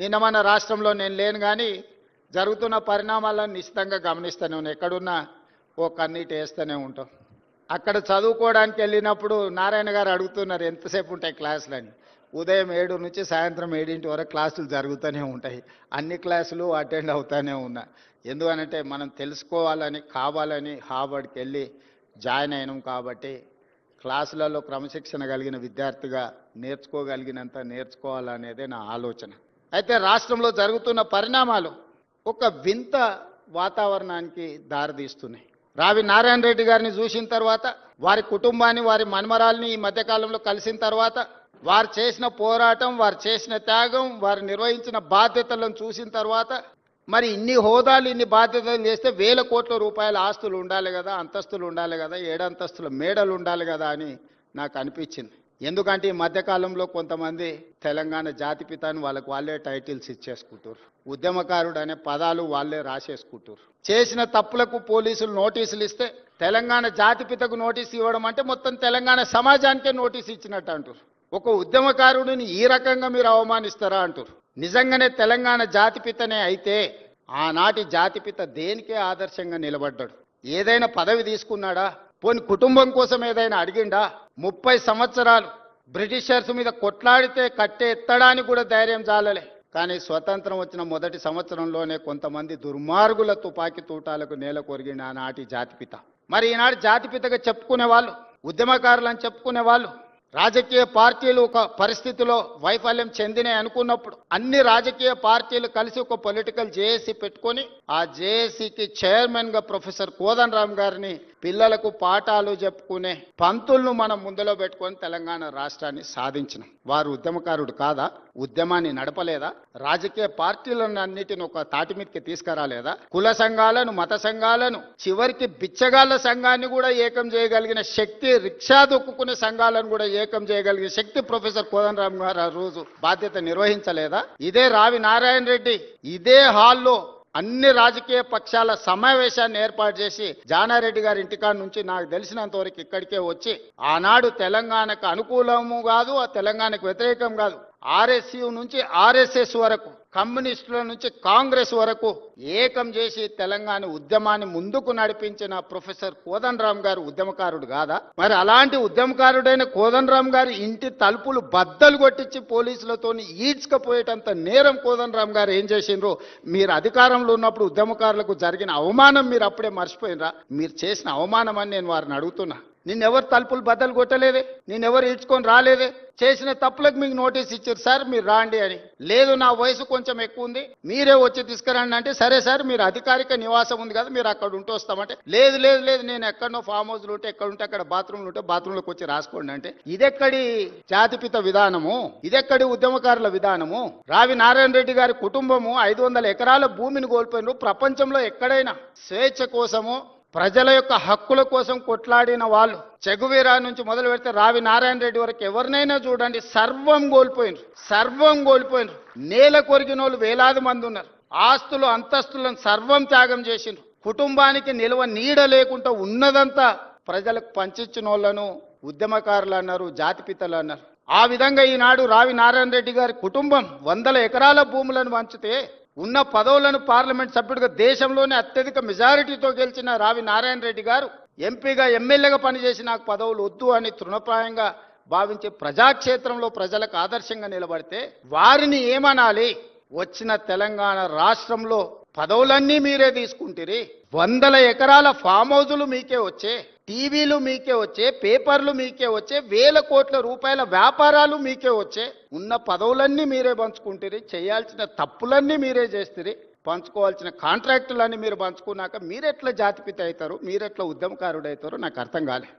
నిన్న మన రాష్ట్రంలో నేను లేను కానీ జరుగుతున్న పరిణామాలను నిశ్చితంగా గమనిస్తూనే ఉన్నాను. ఎక్కడున్నా ఓ కన్నీటి వేస్తూనే ఉంటాం. అక్కడ చదువుకోవడానికి వెళ్ళినప్పుడు నారాయణ గారు అడుగుతున్నారు ఎంతసేపు ఉంటాయి క్లాసులని. ఉదయం 7 నుంచి సాయంత్రం 7 వరకు క్లాసులు జరుగుతూనే ఉంటాయి. అన్ని క్లాసులు అటెండ్ అవుతూనే ఉన్నా. ఎందుకనంటే మనం తెలుసుకోవాలని కావాలని హార్వర్డ్కి వెళ్ళి జాయిన్ అయినాం కాబట్టి క్లాసులలో క్రమశిక్షణ కలిగిన విద్యార్థిగా నేర్చుకోగలిగినంత నేర్చుకోవాలనేదే నా ఆలోచన. అయితే రాష్ట్రంలో జరుగుతున్న పరిణామాలు ఒక వింత వాతావరణానికి దారితీస్తున్నాయి. రావి నారాయణ రెడ్డి గారిని చూసిన తర్వాత, వారి కుటుంబాన్ని, వారి మన్మరాల్ని ఈ మధ్యకాలంలో కలిసిన తర్వాత, వారు చేసిన పోరాటం, వారు చేసిన త్యాగం, వారు నిర్వహించిన బాధ్యతలను చూసిన తర్వాత, మరి ఇన్ని హోదాలు ఇన్ని బాధ్యతలు చేస్తే వేల కోట్ల రూపాయల ఆస్తులు ఉండాలి కదా, అంతస్తులు ఉండాలి కదా, 7 అంతస్తుల మేడలు ఉండాలి కదా అని నాకు అనిపించింది. ఎందుకంటే ఈ మధ్యకాలంలో కొంతమంది తెలంగాణ జాతిపిత అని వాళ్ళే టైటిల్స్ ఇచ్చేసుకుంటారు. ఉద్యమకారుడు అనే పదాలు వాళ్ళే రాసేసుకుంటారు. చేసిన తప్పులకు పోలీసులు నోటీసులు ఇస్తే తెలంగాణ జాతిపితకు నోటీసు ఇవ్వడం అంటే మొత్తం తెలంగాణ సమాజానికే నోటీసు ఇచ్చినట్టు అంటారు. ఒక ఉద్యమకారుడిని ఈ రకంగా మీరు అవమానిస్తారా అంటారు. నిజంగానే తెలంగాణ జాతిపితనే అయితే ఆనాటి జాతిపిత దేనికే ఆదర్శంగా నిలబడ్డాడు? ఏదైనా పదవి తీసుకున్నాడా? పోని కుటుంబం కోసం ఏదైనా అడిగిండా? 30 సంవత్సరాలు బ్రిటిషర్స్ మీద కొట్లాడితే కట్టె ఎత్తడానికి కూడా ధైర్యం చాలలే. కానీ స్వతంత్రం వచ్చిన మొదటి సంవత్సరంలోనే కొంతమంది దుర్మార్గుల తుపాకీ తూటాలకు నేల కొరిగిన ఆనాటి జాతిపిత. మరి ఈనాడు జాతిపితగా చెప్పుకునే వాళ్ళు, ఉద్యమకారులు అని చెప్పుకునే వాళ్ళు, రాజకీయ పార్టీలు ఒక పరిస్థితిలో వైఫల్యం చెందినాయి అనుకున్నప్పుడు అన్ని రాజకీయ పార్టీలు కలిసి ఒక పొలిటికల్ జేఏసీ పెట్టుకొని ఆ జేఏసీకి చైర్మన్ గా ప్రొఫెసర్ కోదండరామ్ గారిని పిల్లలకు పాఠాలు చెప్పుకునే పంతులను మనం ముందులో పెట్టుకొని తెలంగాణ రాష్ట్రాన్ని సాధించినాం. వారు ఉద్యమకారుడు కాదా? ఉద్యమాన్ని నడపలేదా? రాజకీయ పార్టీలను అన్నిటిని ఒక తాటి మీదకి తీసుకురాలేదా? కుల సంఘాలను, మత సంఘాలను, చివరికి బిచ్చగాళ్ల సంఘాన్ని కూడా ఏకం చేయగలిగిన శక్తి, రిక్షా దొక్కుకునే సంఘాలను కూడా ఏకం చేయగలిగిన శక్తి ప్రొఫెసర్ కోదండరామ్ గారు ఆ రోజు బాధ్యత నిర్వహించలేదా? ఇదే రావి నారాయణ రెడ్డి ఇదే హాల్లో అన్ని రాజకీయ పక్షాల సమావేశాన్ని ఏర్పాటు చేసి జానారెడ్డి గారి ఇంటికాడ నుంచి నాకు తెలిసినంత వరకు ఇక్కడికే వచ్చి ఆనాడు తెలంగాణకు అనుకూలము కాదు, ఆ తెలంగాణకు వ్యతిరేకం కాదు, ఆర్ఎస్యు నుంచి ఆర్ఎస్ఎస్ వరకు, కమ్యూనిస్టుల నుంచి కాంగ్రెస్ వరకు ఏకం చేసి తెలంగాణ ఉద్యమాన్ని ముందుకు నడిపించిన ప్రొఫెసర్ కోదండరామ్ గారు ఉద్యమకారుడు కాదా? మరి అలాంటి ఉద్యమకారుడైన కోదండరామ్ గారి ఇంటి తలుపులు బద్దలు కొట్టించి పోలీసులతో ఈడ్చుకపోయేటంత నేరం కోదండరామ్ గారు ఏం చేసిండ్రో, మీరు అధికారంలో ఉన్నప్పుడు ఉద్యమకారులకు జరిగిన అవమానం మీరు అప్పుడే మర్చిపోయినరా? మీరు చేసిన అవమానం అని నేను వారిని అడుగుతున్నా. నిన్నెవరు తలుపులు బద్దలు కొట్టలేదే, నిన్నెవరు ఈడ్చుకొని రాలేదే. చేసిన తప్పులకు మీకు నోటీస్ ఇచ్చారు, సార్ మీరు రాండి అని. లేదు నా వయసు కొంచెం ఎక్కువ ఉంది, మీరే వచ్చి తీసుకురండి అంటే, సరే సార్ మీరు అధికారిక నివాసం ఉంది కదా మీరు అక్కడ ఉంటూ వస్తామంటే, లేదు లేదు లేదు నేను ఎక్కడనో ఫామ్ హౌస్లు ఉంటే ఎక్కడ ఉంటే అక్కడ బాత్రూమ్లు ఉంటే బాత్రూంలోకి వచ్చి రాసుకోండి అంటే, ఇదెక్కడి జాతిపిత విధానము? ఇదెక్కడి ఉద్యమకారుల విధానము? రావి నారాయణ రెడ్డి గారి కుటుంబము 500 ఎకరాల భూమిని కోల్పోయినారు. ప్రపంచంలో ఎక్కడైనా స్వేచ్ఛ కోసము, ప్రజల యొక్క హక్కుల కోసం కొట్లాడిన వాళ్ళు, చెగువీరా నుంచి మొదలు పెడితే రావి నారాయణ రెడ్డి వరకు ఎవరినైనా చూడండి, సర్వం కోల్పోయినరు, సర్వం కోల్పోయినరు. నేల కొరిగిన వాళ్ళు వేలాది మంది ఉన్నారు. ఆస్తులు అంతస్తులను సర్వం త్యాగం చేసిండ్రు. కుటుంబానికి నిల్వ నీడ లేకుండా ఉన్నదంతా ప్రజలకు పంచిచ్చిన వాళ్ళను ఉద్యమకారులు అన్నారు, జాతిపితలు అన్నారు. ఆ విధంగా ఈనాడు రావి నారాయణ రెడ్డి గారి కుటుంబం 100 ఎకరాల భూములను పంచితే ఉన్న పదవులను పార్లమెంట్ సభ్యుడిగా దేశంలోనే అత్యధిక మెజారిటీతో గెలిచిన రావి నారాయణ రెడ్డి గారు ఎంపీగా, ఎమ్మెల్యేగా పనిచేసి నాకు పదవులు వద్దు అని తృణప్రాయంగా భావించే ప్రజాక్షేత్రంలో ప్రజలకు ఆదర్శంగా నిలబడితే వారిని ఏమనాలి? వచ్చిన తెలంగాణ రాష్ట్రంలో పదవులన్నీ మీరే తీసుకుంటారు. 100 ఎకరాల ఫామ్ హౌజులు మీకే వచ్చే, టీవీలు మీకే వచ్చే, పేపర్లు మీకే వచ్చే, వేల కోట్ల రూపాయల వ్యాపారాలు మీకే వచ్చే, ఉన్న పదవులన్నీ మీరే పంచుకుంటారు, చేయాల్సిన తప్పులన్నీ మీరే చేస్తారు, పంచుకోవాల్సిన కాంట్రాక్టులన్నీ మీరు పంచుకున్నాక మీరెట్లా జాతిపిత అవుతారు, మీరెట్లా ఉద్యమకారుడు అవుతారో నాకు అర్థం కాలే.